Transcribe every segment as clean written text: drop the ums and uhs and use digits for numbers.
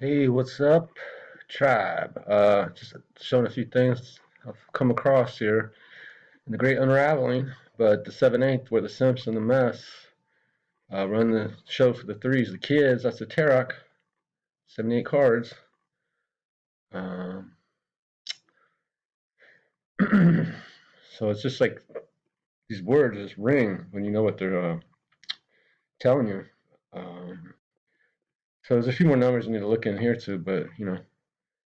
Hey, what's up, tribe? Just showing a few things I've come across here in the Great Unraveling. But the 7/8, where the Simps and the Mess run the show for the threes, the kids. That's the Tarok, 78 cards. Um, so it's just like these words just ring when you know what they're telling you. Um, so there's a few more numbers you need to look in here too, but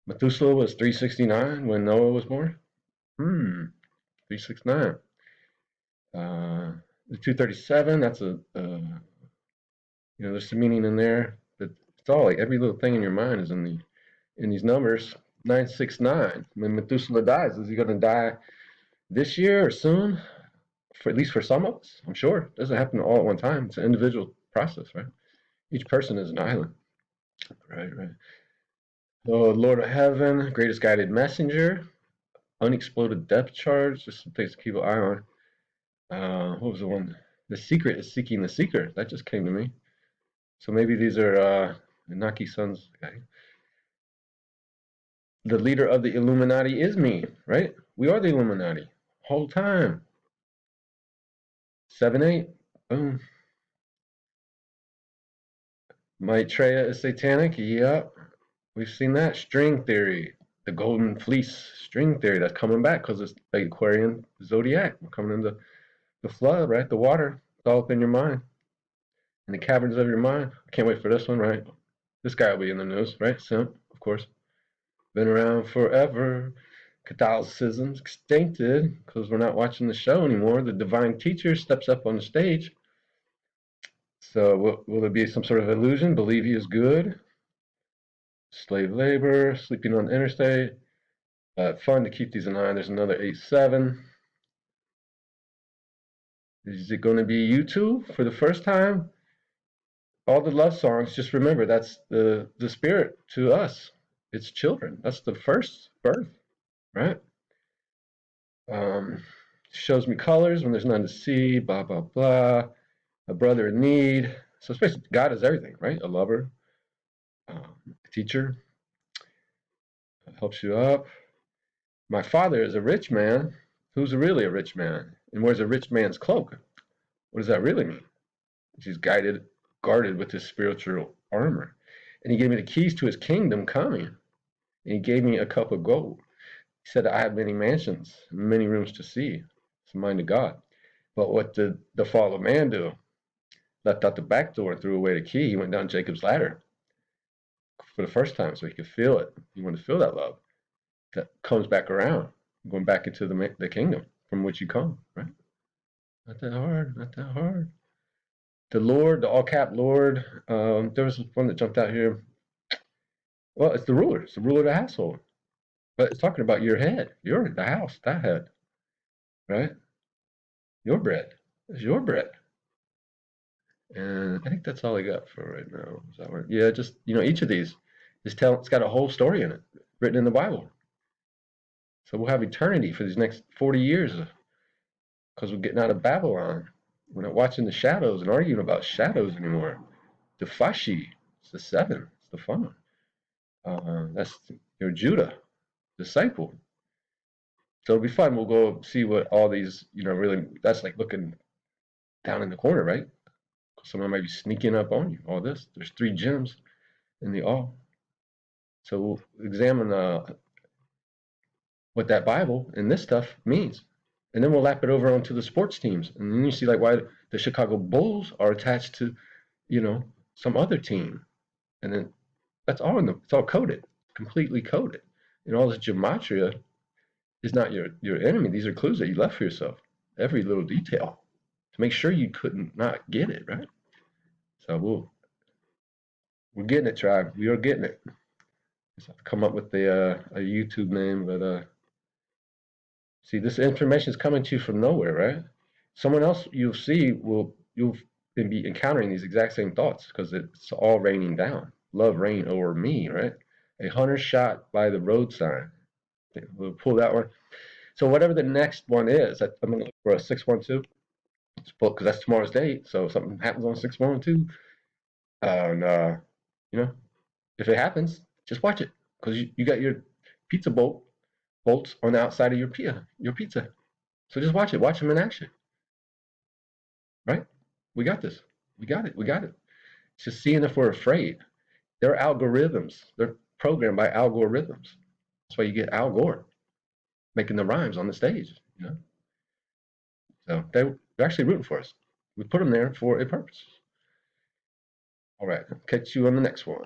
Methuselah was 369 when Noah was born. 369. The 237, that's there's some meaning in there, but it's all like every little thing in your mind is in these numbers. 969, when Methuselah dies, is he going to die this year or soon? For at least for some of us, I'm sure. It doesn't happen all at one time. It's an individual process, right? Each person is an island. Right, right. Oh, Lord of Heaven, greatest guided messenger, unexploded depth charge, just some things to keep an eye on. What was the one? The secret is seeking the seeker. That just came to me. So maybe these are Naki sons. Okay. The leader of the Illuminati is me, right? We are the Illuminati. Whole time. 7/8. Boom. Maitreya is satanic. Yep. We've seen that. String theory. The golden fleece string theory. That's coming back because it's the Aquarian zodiac. We're coming into the flood, right? The water. It's all up in your mind. In the caverns of your mind. I can't wait for this one, right? This guy will be in the news, right? Simp, of course. Been around forever. Catholicism's extincted because we're not watching the show anymore. The divine teacher steps up on the stage. So will there be some sort of illusion? Believe he is good. Slave labor, sleeping on the interstate. Fun to keep these in mind. There's another 8/7. Is it going to be YouTube for the first time? All the love songs, just remember that's the spirit to us. It's children. That's the first birth, right? Um, Shows me colors when there's none to see, blah, blah, blah. A brother in need. So it's basically God is everything, right? A lover, a teacher, helps you up. My father is a rich man. Who's really a rich man? And wears a rich man's cloak. What does that really mean? He's guarded with his spiritual armor. And he gave me the keys to his kingdom coming. And he gave me a cup of gold. He said, I have many mansions, many rooms to see. It's the mind of God. But what did the fall of man do? Left out the back door and threw away the key. He went down Jacob's ladder for the first time so he could feel it. He wanted to feel that love that comes back around, going back into the kingdom from which you come, right? Not that hard, not that hard. The Lord, the all cap Lord, there was one that jumped out here. Well, it's the ruler. It's the ruler of the household. But it's talking about your head. You're the house, that head, right? Your bread. It's your bread. And I think that's all I got for right now. Is that right? Yeah, just each of these it's got a whole story in it, written in the Bible. So we'll have eternity for these next 40 years because we're getting out of Babylon. We're not watching the shadows and arguing about shadows anymore. The Fashi, it's the seven, it's the fun. That's your Judah, disciple. So it'll be fun. We'll go see what all these, really, that's like looking down in the corner, right? Someone might be sneaking up on you. All this. There's three gems in the all. So we'll examine what that Bible and this stuff means. And then we'll lap it over onto the sports teams. And then you see like why the Chicago Bulls are attached to, some other team. And then that's all in them. It's all coded, completely coded. And all this gematria is not your enemy. These are clues that you left for yourself. Every little detail to make sure you couldn't not get it, right? So we're getting it, tribe. We are getting it. Just have to come up with a YouTube name, but see, this information is coming to you from nowhere, right? Someone else you'll see you'll be encountering these exact same thoughts because it's all raining down. Love rain over me, right? A hunter shot by the road sign. We'll pull that one. So whatever the next one is, I'm gonna look for a 612 because that's tomorrow's date. So if something happens on 612, and you know, If it happens, just watch it because you got your pizza bolts on the outside of your pizza. So just watch it. Watch them in action. Right? We got this. We got it. We got it. It's just seeing if we're afraid. They're algorithms. They're programmed by algorithms. That's why you get Al Gore making the rhymes on the stage. So they're actually rooting for us. We put them there for a purpose. All right. Catch you on the next one.